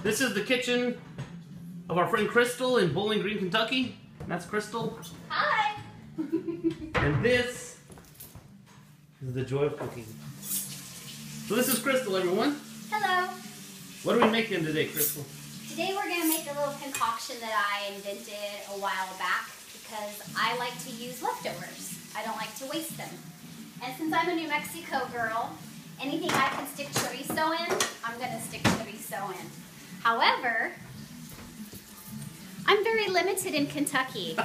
This is the kitchen of our friend Crystal in Bowling Green, Kentucky. That's Crystal. Hi! And this is the joy of cooking. So this is Crystal, everyone. Hello. What are we making today, Crystal? Today we're going to make a little concoction that I invented a while back because I like to use leftovers. I don't like to waste them. And since I'm a New Mexico girl, anything I can stick chorizo in, I'm going to stick chorizo in. However, I'm very limited in Kentucky.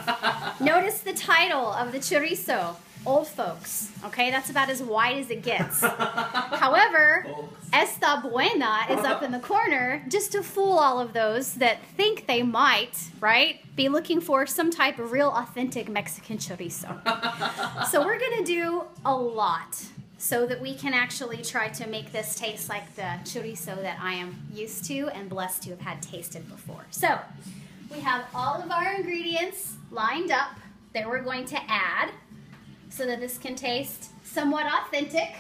Notice the title of the chorizo, old folks. Okay, that's about as wide as it gets. However, Esta Buena is up in the corner just to fool all of those that think they might, right, be looking for some type of real authentic Mexican chorizo. So we're gonna do a lot so that we can actually try to make this taste like the chorizo that I am used to and blessed to have had tasted before. So we have all of our ingredients lined up that we're going to add so that this can taste somewhat authentic.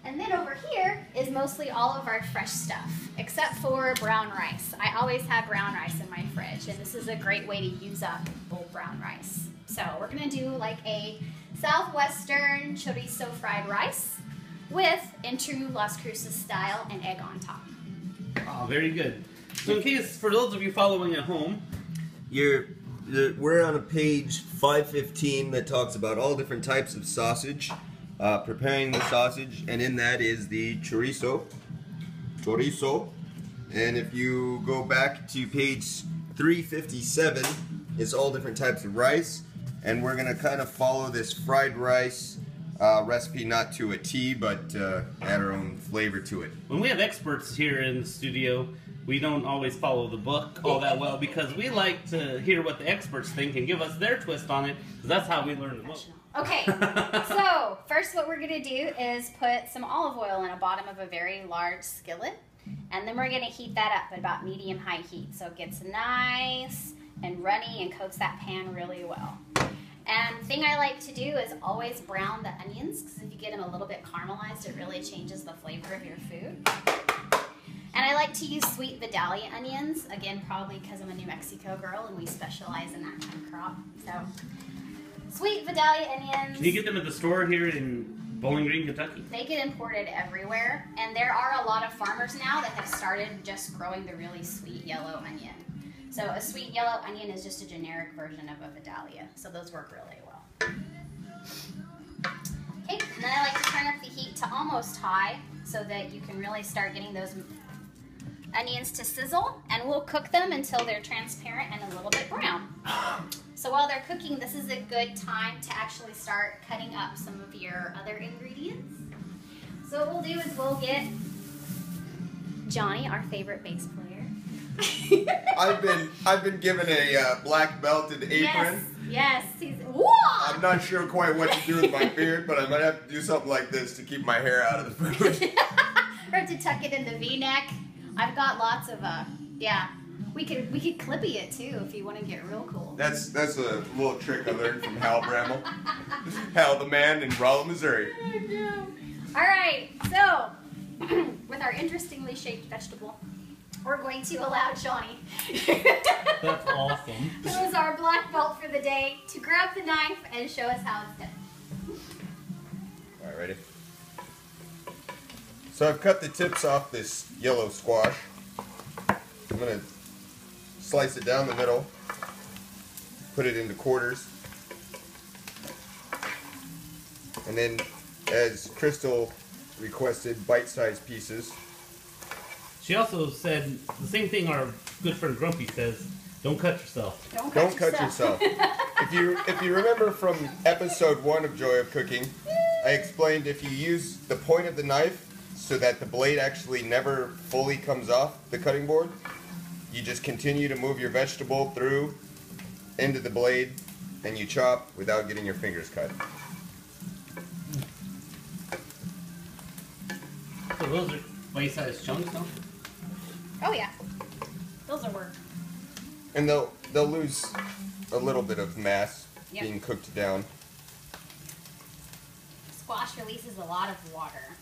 And then over here is mostly all of our fresh stuff, except for brown rice. I always have brown rice in my fridge, and this is a great way to use up old brown rice. So we're gonna do like a southwestern chorizo fried rice with, in true Las Cruces style, an egg on top. Oh, very good. So in case, for those of you following at home, we're on a page 515 that talks about all different types of sausage, preparing the sausage, and in that is the chorizo. And if you go back to page 357, it's all different types of rice, and we're gonna kind of follow this fried rice recipe, not to a T, but add our own flavor to it. when we have experts here in the studio, we don't always follow the book all that well because we like to hear what the experts think and give us their twist on it, because that's how we learn the book. Okay, so first what we're gonna do is put some olive oil in the bottom of a very large skillet, and then we're gonna heat that up at about medium-high heat so it gets nice and runny and coats that pan really well. And the thing I like to do is always brown the onions, because if you get them a little bit caramelized, it really changes the flavor of your food. And I like to use sweet Vidalia onions, again, probably because I'm a New Mexico girl and we specialize in that kind of crop. So, sweet Vidalia onions. Can you get them at the store here in Bowling Green, Kentucky? They get imported everywhere, and there are a lot of farmers now that have started just growing the really sweet yellow onion. So a sweet yellow onion is just a generic version of a Vidalia, so those work really well. Okay, and then I like to turn up the heat to almost high so that you can really start getting those onions to sizzle, and we'll cook them until they're transparent and a little bit brown. So while they're cooking, this is a good time to actually start cutting up some of your other ingredients. So what we'll do is we'll get Johnny, our favorite bass player. I've been given a black belted apron. Yes, he's. Whoa! I'm not sure quite what to do with my beard, but I might have to do something like this to keep my hair out of the food. Or to tuck it in the V-neck. I've got lots of yeah. We could clippy it too if you want to get real cool. That's a little trick I learned from Hal Bramble. Hal the man in Rolla, Missouri. All right, so with our interestingly shaped vegetable, we're going to allow Johnny, That's awesome. who is our black belt for the day, to grab the knife and show us how it's done. All right, ready? So I've cut the tips off this yellow squash. I'm gonna slice it down the middle, put it into quarters, and then, as Crystal requested, bite-sized pieces. She also said the same thing our good friend Grumpy says, don't cut yourself. Don't cut yourself. If you remember from episode 1 of Joy of Cooking, I explained if you use the point of the knife so that the blade actually never fully comes off the cutting board, you just continue to move your vegetable through into the blade and you chop without getting your fingers cut. So those are bite-sized chunks, huh? Oh yeah, those will work. And they'll lose a little bit of mass Yep. being cooked down. Squash releases a lot of water.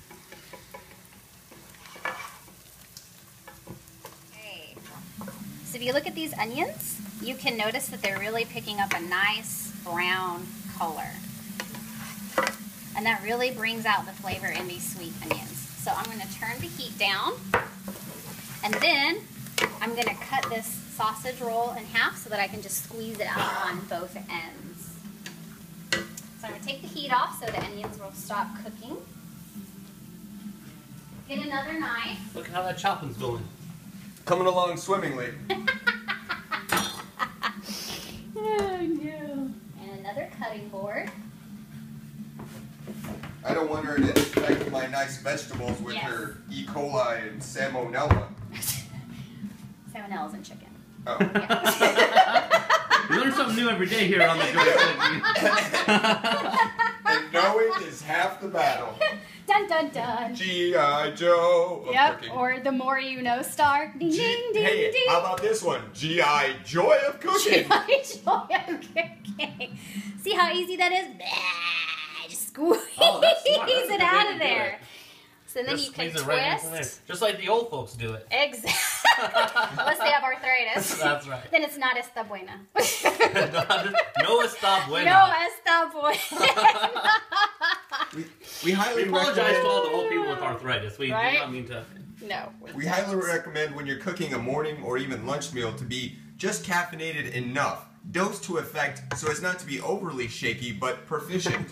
So if you look at these onions, you can notice that they're really picking up a nice brown color. And that really brings out the flavor in these sweet onions. So I'm going to turn the heat down. And then I'm going to cut this sausage roll in half so that I can just squeeze it out on both ends. So I'm going to take the heat off so the onions will stop cooking. Get another knife. Look how that chopping's going. Coming along swimmingly. Oh no. And another cutting board. I don't want her to infect my nice vegetables with her E. coli and salmonella. Salmonella's in chicken. Oh. Yeah. You learn something new every day here on the Joy Cooking. And knowing is half the battle. Dun dun dun. G.I. Joe of Yep, cooking. or the more you know star. Ding ding ding Hey, ding. how about this one? G.I. Joy of cooking. G.I. Joy of cooking. See how easy that is? Blah, just squeeze Oh, that's smart. That's a it good way out to of do there. it. So then Just you can squeeze it right into twist. there. Just like the old folks do it. Exactly. Unless they have arthritis. That's right. Then it's not esta buena. No está bueno. No esta buena. We highly We apologize to recommend. all the old people with arthritis. We Right? do not mean to. No. We highly recommend when you're cooking a morning or even lunch meal to be just caffeinated enough, dosed to effect, so as not to be overly shaky but proficient.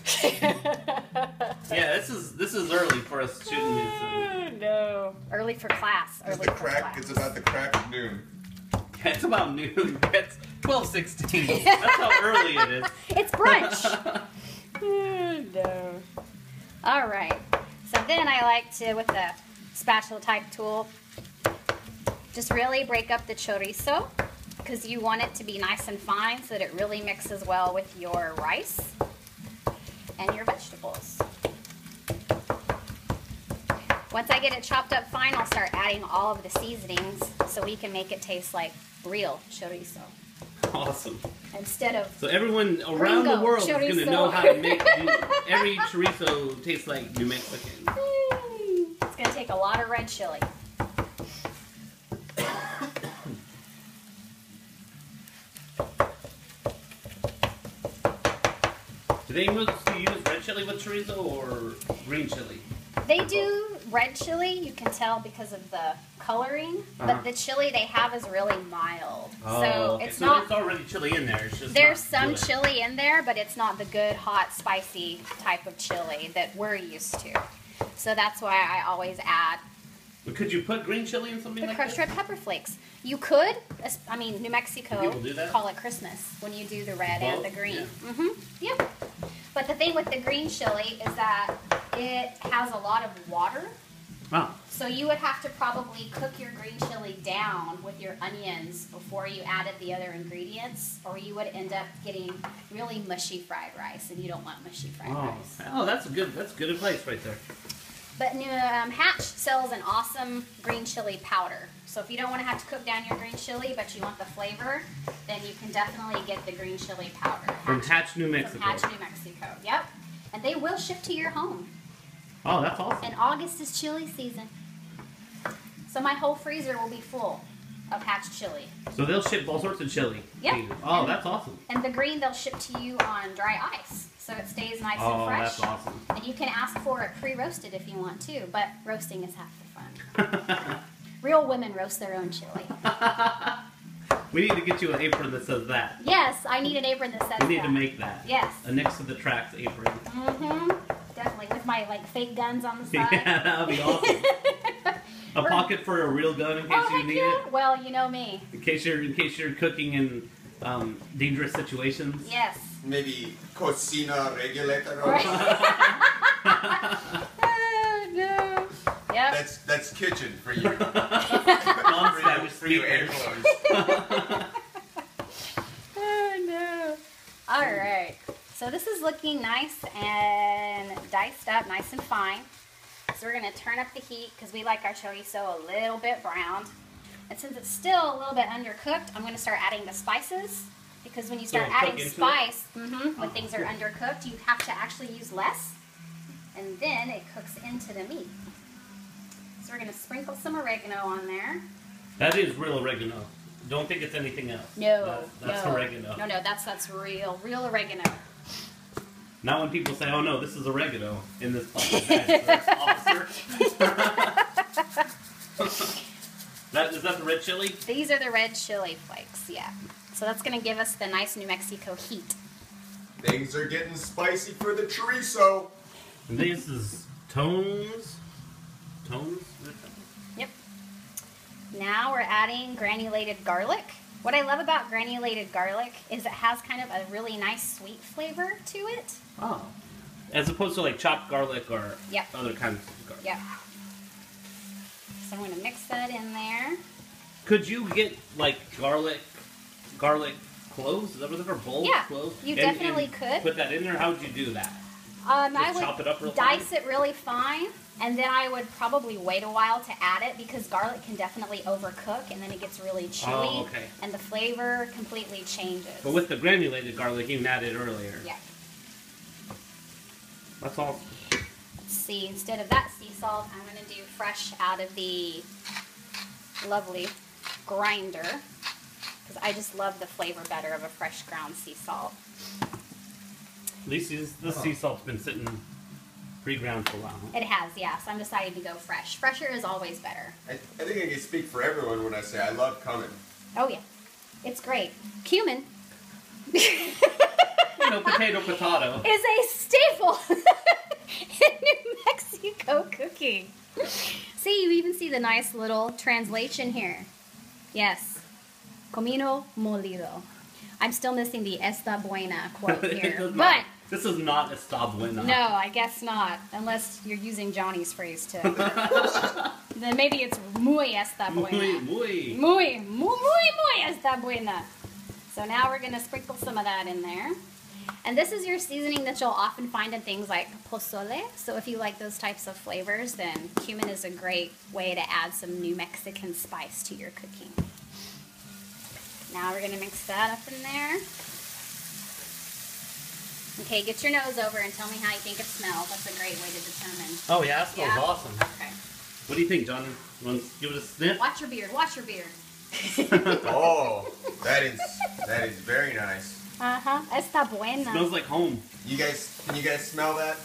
Yeah, this is early for us shooting these. Oh, no. Early for class. It's Early the for crack. class. It's about the crack of noon. Yeah, it's about noon. It's 12:16. That's how early it is. It's brunch. Oh, no. All right. So then I like to, with the spatula type tool, just really break up the chorizo because you want it to be nice and fine so that it really mixes well with your rice and your vegetables. Once I get it chopped up fine, I'll start adding all of the seasonings so we can make it taste like real chorizo Awesome. instead of So everyone around the Gringo world is going to chorizo. know how to make every chorizo tastes like New Mexican. It's going to take a lot of red chili. Do they mostly use red chili with chorizo or green chili? They do red chili, you can tell because of the coloring, but the chili they have is really mild. So okay. it's So not, there's already chili in there. It's just there's not some good. chili in there, but it's not the good, hot, spicy type of chili that we're used to. So that's why I always add But could you put green chili in something the like crushed this? red pepper flakes. You could, I mean, New Mexico People do that? call it Christmas when you do the red and the Both? green. Yeah. Mm-hmm. Yep. But the thing with the green chili is that it has a lot of water. Wow. So you would have to probably cook your green chili down with your onions before you added the other ingredients, or you would end up getting really mushy fried rice, and you don't want mushy fried rice. Oh, that's good advice right there. But Hatch sells an awesome green chili powder. So if you don't want to have to cook down your green chili, but you want the flavor, then you can definitely get the green chili powder. From Hatch, New Mexico. From Hatch, New Mexico. Yep. And they will ship to your home. Oh, that's awesome. And August is chili season. So my whole freezer will be full of Hatch chili. So they'll ship all sorts of chili. Yep. to you. Oh, And- that's awesome. And the green they'll ship to you on dry ice. So it stays nice and Oh, fresh. that's awesome. And you can ask for it pre-roasted if you want to, but roasting is half the fun. Real women roast their own chili. We need to get you an apron that says that. Yes, I need an apron that says We need that. to make that. Yes. A next to the tracks apron. Mm-hmm. Definitely. With my fake guns on the side. Yeah, that would be awesome. A pocket for a real gun in case Oh, you heck need yeah. it. Well, you know me. In case you're cooking in dangerous situations. Yes. Maybe cocina regulator. Right. Oh, no. Yep. That's kitchen for you. Non-Spanish for you speakers. Anglos. Oh, no. All right. So this is looking nice and diced up, nice and fine. So we're going to turn up the heat because we like our chorizo a little bit browned. And since it's still a little bit undercooked, I'm going to start adding the spices. Because when you start it'll cook adding into spice, when things are undercooked, you have to actually use less. And then it cooks into the meat. So we're going to sprinkle some oregano on there. That is real oregano. don't think it's anything else. No, that's no. oregano. No, that's real oregano. Not when people say, "Oh no, this is oregano in this plastic bag, officer." Is that the red chili? These are the red chili flakes, yeah. So that's going to give us the nice New Mexico heat. Things are getting spicy for the chorizo. And this is Tones. Tones? Yep. Now we're adding granulated garlic. What I love about granulated garlic is it has kind of a really nice sweet flavor to it. Oh. As opposed to like chopped garlic or Yep. other kinds of garlic. Yep. So I'm going to mix that in there. Could you get like garlic cloves? Is that what they're called? Yeah, Cloves? you definitely could. Put that in there? How would you do that? I chop it up real would dice it really fine, and then I would probably wait a while to add it because garlic can definitely overcook, and then it gets really chewy, Oh, okay. and the flavor completely changes. But with the granulated garlic, you can add it earlier. Yeah. That's all. Let's see, instead of that sea salt, I'm going to do fresh out of the lovely grinder because I just love the flavor better of a fresh ground sea salt. At least this sea salt's been sitting pre-ground for a while. Huh? It has, yeah, so I'm deciding to go fresh. Fresher is always better. I think I can speak for everyone when I say I love cumin. Oh, yeah. It's great. Cumin You know, potato. is a staple in New Mexico cooking. See, you even see the nice little translation here. Yes. Comino molido. I'm still missing the esta buena quote here. But This is not está buena. no, I guess not. Unless you're using Johnny's phrase to. Then maybe it's muy esta buena. Muy esta buena. So now we're going to sprinkle some of that in there. And this is your seasoning that you'll often find in things like pozole. So if you like those types of flavors, then cumin is a great way to add some New Mexican spice to your cooking. Now we're going to mix that up in there. Okay, get your nose over and tell me how you think it smells. That's a great way to determine. Oh yeah, that smells awesome. Okay. What do you think, John? You want to give it a sniff? Watch your beard. Watch your beard. Oh, that is very nice. Uh-huh. Está buena. Smells like home. Can you guys smell that?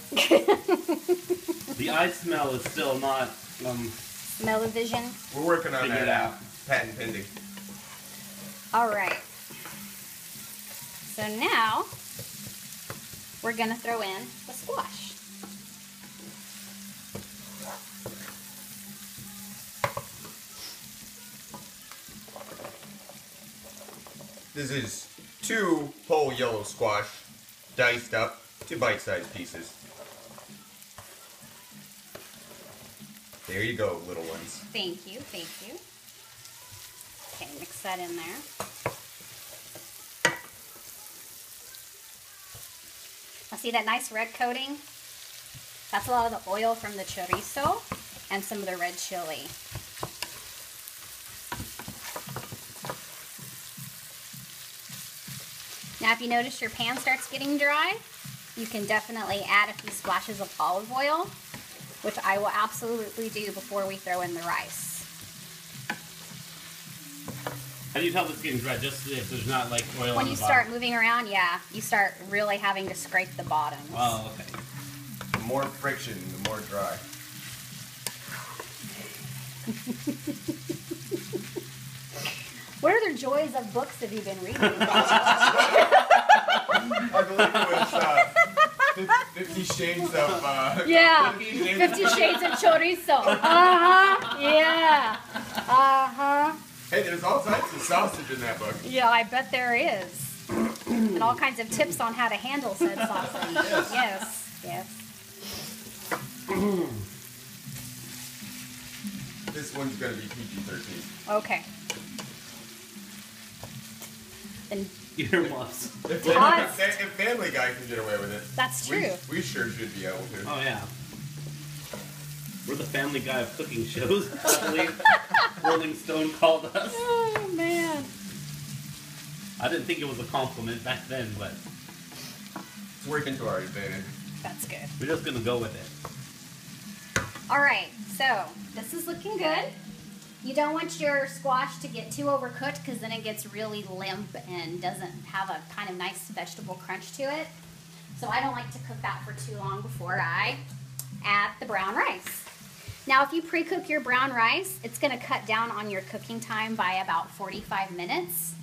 The eye smell is still not. Smell-o-vision. We're working on Figure that it out. patent pending. All right. So now we're going to throw in the squash. This is 2 whole yellow squash, diced up to bite-sized pieces. There you go, little ones. Thank you, thank you. Okay, mix that in there. Now see that nice red coating? That's a lot of the oil from the chorizo and some of the red chili. Now if you notice your pan starts getting dry, you can definitely add a few splashes of olive oil, which I will absolutely do before we throw in the rice. How do you tell it's getting dry? Just if there's not like oil When on you the start bottom? moving around, yeah, you start really having to scrape the bottoms. Oh, okay. The more friction, the more dry. What other joys of books have you been reading? I believe it was 50 Shades of... Yeah, 50 Shades of Chorizo. Uh-huh, yeah. Uh-huh. Hey, there's all types of sausage in that book. Yeah, I bet there is. And all kinds of tips on how to handle said sausage. Yes, yes. This one's going to be PG-13. Okay. Then Earmuffs. If Todd's- Family Guy can get away with it, that's true. we sure should be able to. Oh yeah. We're the Family Guy of cooking shows. I believe Rolling Stone called us. Oh, man. I didn't think it was a compliment back then, but It's working to our advantage. That's good. we're just gonna go with it. All right, so this is looking good. You don't want your squash to get too overcooked because then it gets really limp and doesn't have a kind of nice vegetable crunch to it. So I don't like to cook that for too long before I add the brown rice. Now if you pre-cook your brown rice, it's going to cut down on your cooking time by about 45 minutes.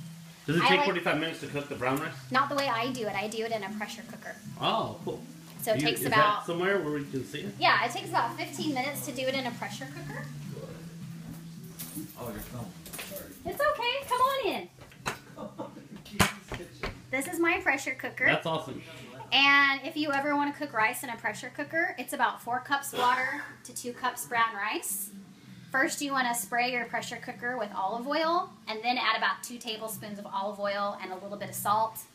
Does it take 45 minutes to cook the brown rice? Not the way I do it. I do it in a pressure cooker. Oh, cool. So it takes is about... that somewhere where we can see it? Yeah, it takes about 15 minutes to do it in a pressure cooker. Oh, your phone. It's okay. Come on in. This is my pressure cooker. That's awesome. And if you ever want to cook rice in a pressure cooker, it's about 4 cups water to 2 cups brown rice. First, you want to spray your pressure cooker with olive oil, and then add about 2 tablespoons of olive oil and a little bit of salt. So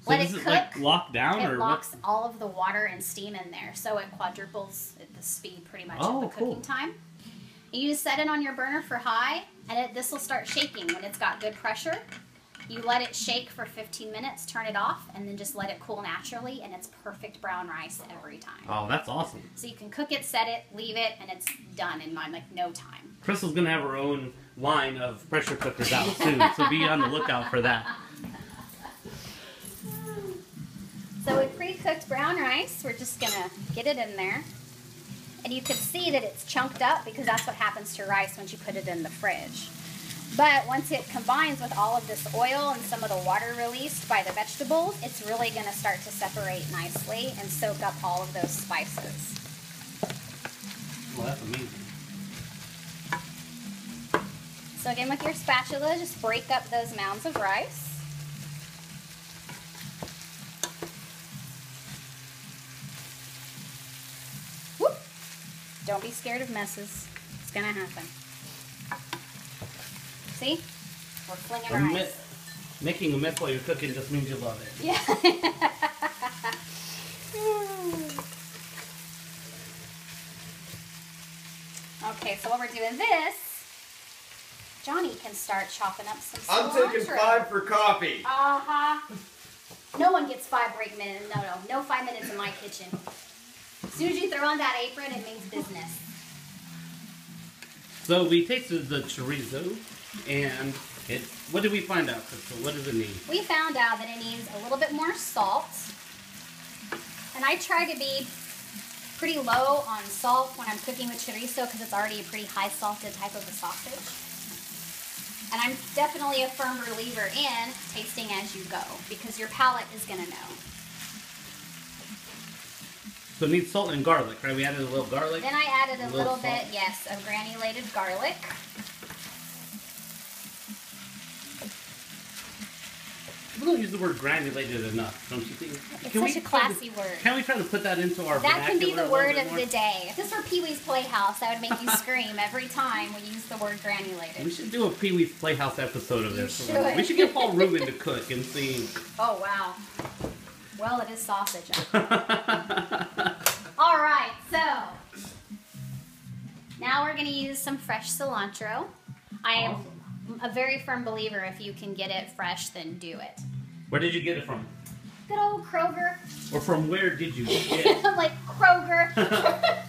Let it does cook. Like lock down, it or locks what? all of the water and steam in there, so it quadruples the speed pretty much of the cooking cool. time. And you just set it on your burner for high, and this will start shaking when it's got good pressure. You let it shake for 15 minutes, turn it off, and then just let it cool naturally, and it's perfect brown rice every time. Oh, that's awesome. So you can cook it, set it, leave it, and it's done in like no time. Crystal's gonna have her own line of pressure cookers out soon, so be on the lookout for that. So with pre-cooked brown rice, we're just gonna get it in there. And you can see that it's chunked up because that's what happens to rice once you put it in the fridge. But once it combines with all of this oil and some of the water released by the vegetables, it's really gonna start to separate nicely and soak up all of those spices. Well, that's amazing. So again, with your spatula, just break up those mounds of rice. Whoop! Don't be scared of messes. It's gonna happen. See? We're flinging rice. Making a mess while you're cooking just means you love it. Yeah. Okay, so while we're doing this, Johnny can start chopping up some cilantro. I'm taking 5 for coffee. Uh-huh. No one gets 5 break minutes. No 5 minutes in my kitchen. As soon as you throw on that apron, it means business. So we tasted the chorizo, and what did we find out, Crystal? What does it need? We found out that it needs a little bit more salt. And I try to be pretty low on salt when I'm cooking with chorizo because it's already a pretty high salted type of a sausage. And I'm definitely a firm believer in tasting as you go because your palate is going to know. So it needs salt and garlic, right? We added a little garlic. Then I added a little salt. bit, yes, of granulated garlic. We don't use the word granulated enough, don't you think? It's such a classy word. Can we try to put that into our That can be vernacular the a word little of bit the day. If this were Pee-wee's Playhouse, that would make you scream every time we use the word more? granulated. We should do a Pee-wee's Playhouse episode of this. should. We should get Paul Rubin to cook and see. Oh, wow. Well, it is sausage. All right, so now we're going to use some fresh cilantro. I am a very firm believer if you can get it fresh, then do it. Where did you get it from? Good old Kroger. Or from where did you get it? Like Kroger.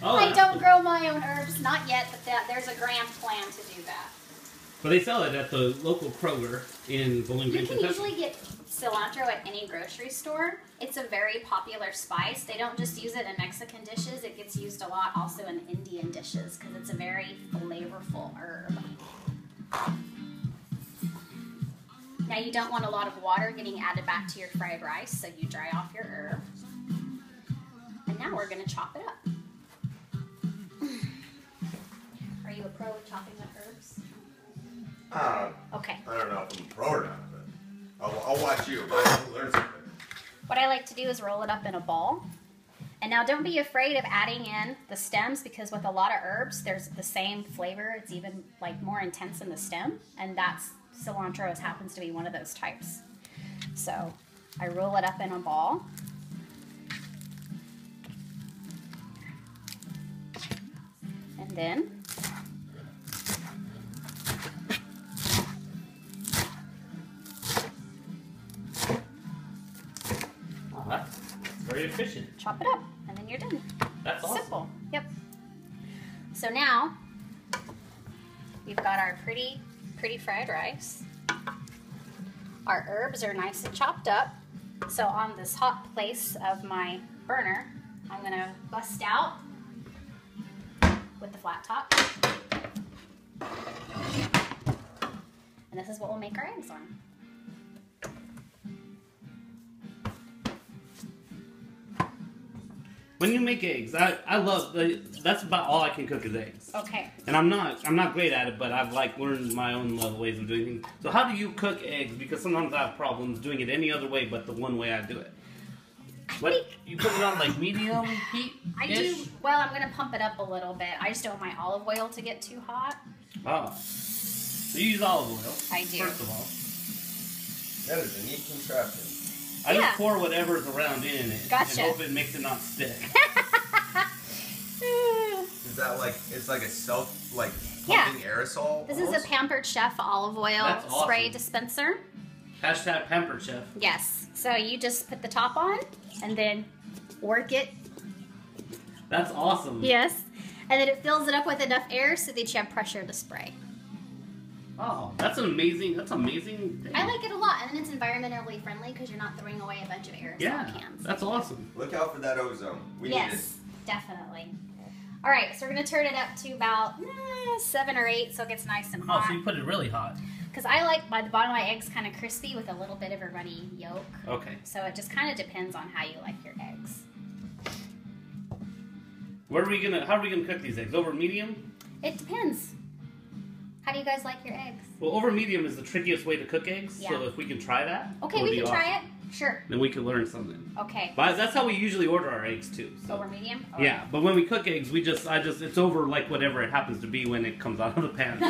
Oh, I don't grow my own herbs, not yet, but there's a grand plan to do that. But they sell it at the local Kroger in Bowling Green, You can Kentucky. usually get cilantro at any grocery store. It's a very popular spice. They don't just use it in Mexican dishes. It gets used a lot also in Indian dishes because it's a very flavorful herb. Now you don't want a lot of water getting added back to your fried rice, so you dry off your herb. And now we're going to chop it up. Are you a pro at chopping up herbs? Okay. I don't know if I'm a pro or not, but I'll watch you. I'll learn something. What I like to do is roll it up in a ball. And now don't be afraid of adding in the stems because with a lot of herbs, there's the same flavor. It's even like more intense in the stem. And that's cilantro happens to be one of those types. So I roll it up in a ball. And then Oh, that's very efficient. chop it up. And then you're done. That's awesome. Simple. Yep. So now we've got got our pretty fried rice. Our herbs are nice and chopped up. So on this hot place of my burner, I'm gonna bust out with the flat top. And this is what we'll make our eggs on. When you make eggs, I love that's about all I can cook is eggs. Okay. And I'm not great at it, but I've like learned my own ways of doing things. So how do you cook eggs? Because sometimes I have problems doing it any other way but the one way I do it. What, you put it on like medium heat? I do. Well, I'm gonna pump it up a little bit. I just don't want my olive oil to get too hot. Oh. So you use olive oil. I do. First of all. That is a neat contraption. I just pour whatever's around in it. Gotcha. And hope it makes it not stick. Is that like, it's like a pumping aerosol? This is a Pampered Chef olive oil That's spray awesome. dispenser. Hashtag Pampered Chef. Yes. So you just put the top on and then work it. That's awesome. Yes. And then it fills it up with enough air so that you have pressure to spray. Oh, that's amazing thing. I like it a lot, and then it's environmentally friendly because you're not throwing away a bunch of aerosol cans. That's awesome. Look out for that ozone. We need it. Yes, definitely. All right, so we're going to turn it up to about 7 or 8 so it gets nice and hot. Oh, so you put it really hot. Because I like the bottom of my eggs kind of crispy with a little bit of a runny yolk. Okay. So it just kind of depends on how you like your eggs. How are we gonna cook these eggs? Over medium? It depends. How do you guys like your eggs? Well, over medium is the trickiest way to cook eggs. Yeah. So if we can try that, Okay, it would we be can try awesome. it. Sure. Then we can learn something. Okay. But that's how we usually order our eggs too. So. Over medium? Yeah, but when we cook eggs, it's over like whatever it happens to be when it comes out of the pan.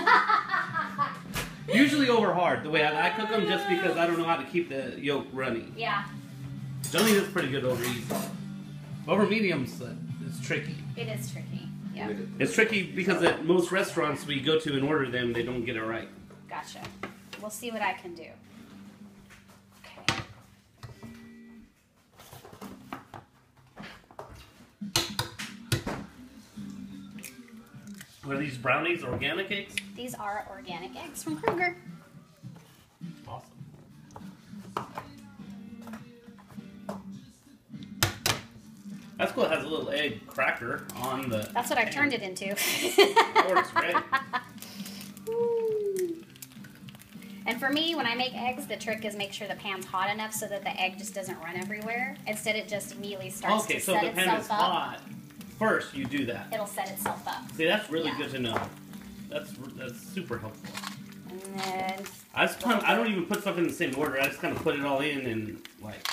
Usually over hard, the way I cook them, just because I don't know how to keep the yolk runny. Yeah. Johnny is pretty good over easy. Over medium's it's tricky. It is tricky. Yeah. It's tricky because at most restaurants we go to and order them, they don't get it right. Gotcha. We'll see what I can do. Okay. Are these brownies organic eggs? These are organic eggs from Kroger. Awesome. That's cool. It has a little egg cracker on the. That's what I've turned it into. That works great. And for me, when I make eggs, the trick is make sure the pan's hot enough so that the egg just doesn't run everywhere. Instead, it just immediately starts to So set the pan itself is up. hot. First, you do that. It'll set itself up. See, that's really Yeah. good to know. That's super helpful. And then I don't even put stuff in the same order. I just kind of put it all in and like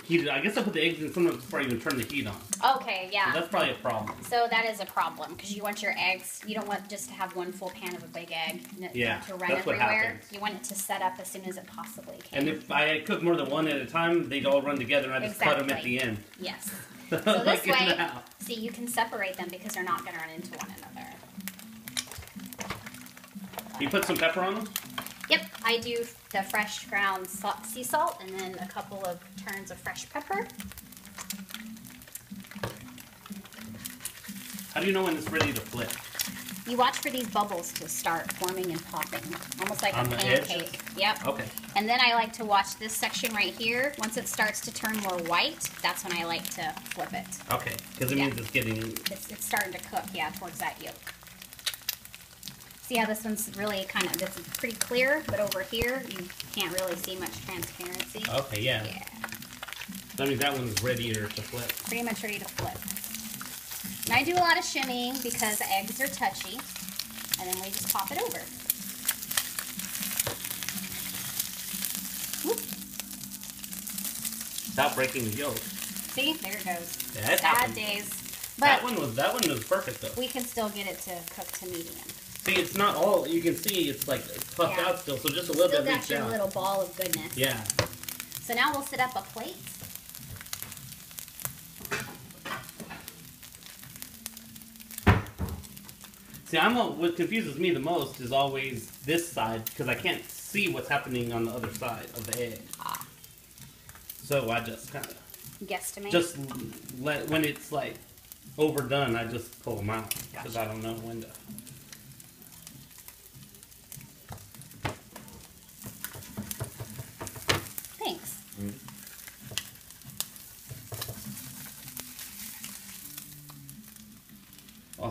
heat it. I guess I put the eggs in sometimes before I even turn the heat on. okay, yeah. So that's probably a problem. So that is a problem because you want your eggs. You don't want just to have one full pan of a big egg Yeah, to run that's what everywhere. happens. You want it to set up as soon as it possibly can. And if I cook more than one at a time, they'd all run together, and I just cut them at the end. Yes. So So this like way, now. see, you can separate them because they're not going to run into one another. You put some pepper on them? Yep, I do the fresh ground sea salt and then a couple of turns of fresh pepper. How do you know when it's ready to flip? You watch for these bubbles to start forming and popping, almost like On a the pancake. edges? Yep. Okay. And then I like to watch this section right here. Once it starts to turn more white, that's when I like to flip it. Okay, because it Yeah. means it's getting... It's starting to cook, yeah, towards that yolk. See how this one's really this is pretty clear, but over here you can't really see much transparency. Okay, yeah. Yeah, That means that one's readier to flip. pretty much ready to flip. And I do a lot of shimmying because the eggs are touchy, and then we just pop it over. Whoop. Without breaking the yolk. See, there it goes. Yeah, it Sad happened. days. That But one was perfect though. we can still get it to cook to medium. See, it's not all, you can see it's like it's puffed Yeah. out still, so just a little Still bit got reached your out. little ball of goodness. Yeah. So now we'll set up a plate. See, what confuses me the most is always this side, because I can't see what's happening on the other side of the egg. Ah. So I just kind of, Guesstimate. just when it's like overdone, I just pull them out, because Gotcha. I don't know when to.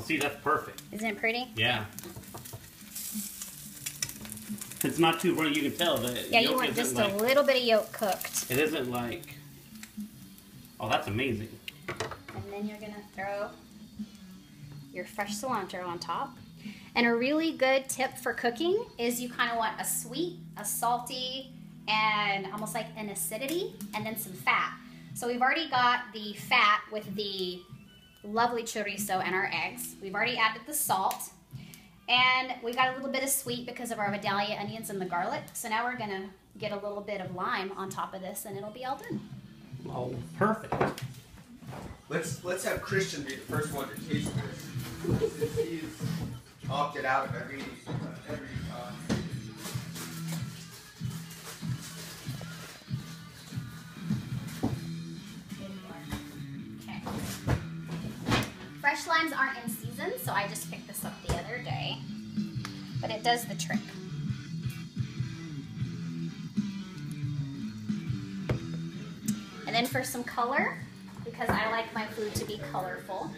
see, that's perfect. Isn't it pretty? Yeah. It's not too runny. You can tell that. Yeah, you want just a little bit of yolk cooked. It isn't like. Oh, that's amazing. And then you're gonna throw your fresh cilantro on top. And a really good tip for cooking is you kind of want a sweet, a salty, and almost like an acidity, and then some fat. So we've already got the fat with the lovely chorizo and our eggs. We've already added the salt. And we got a little bit of sweet because of our Vidalia onions and the garlic. So now we're gonna get a little bit of lime on top of this and it'll be all done. Oh, perfect. Let's have Christian be the first one to taste this. Since he's opted out of every Okay. Fresh limes aren't in season, so I just picked this up the other day. But it does the trick. And then for some color, because I like my food to be colorful.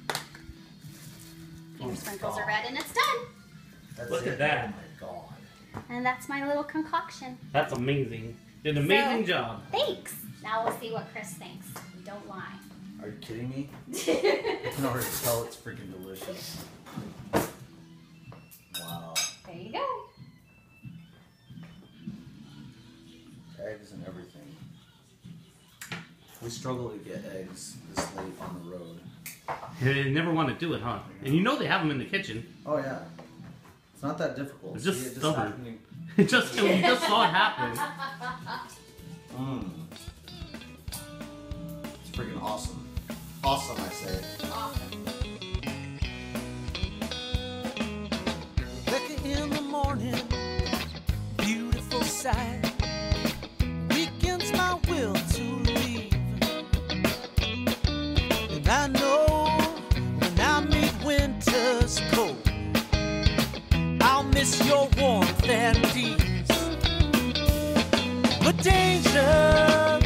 A few sprinkles of red and it's done. Look at that. Oh my God. And that's my little concoction. That's amazing. Did an amazing job. Thanks. Now we'll see what Chris thinks. Don't lie. Are you kidding me? I can already tell it's freaking delicious. Wow. There you go. Eggs and everything. We struggle to get eggs this late on the road. They never want to do it, huh? And you know they have them in the kitchen. Oh yeah. It's not that difficult. It's just See, it stubborn. happening. You just saw it happen. It's freaking awesome. Awesome, I say. Awesome. Rebecca in the morning, beautiful sight, weakens my will to leave. And I know when I meet winter's cold, I'll miss your warmth and ease. But danger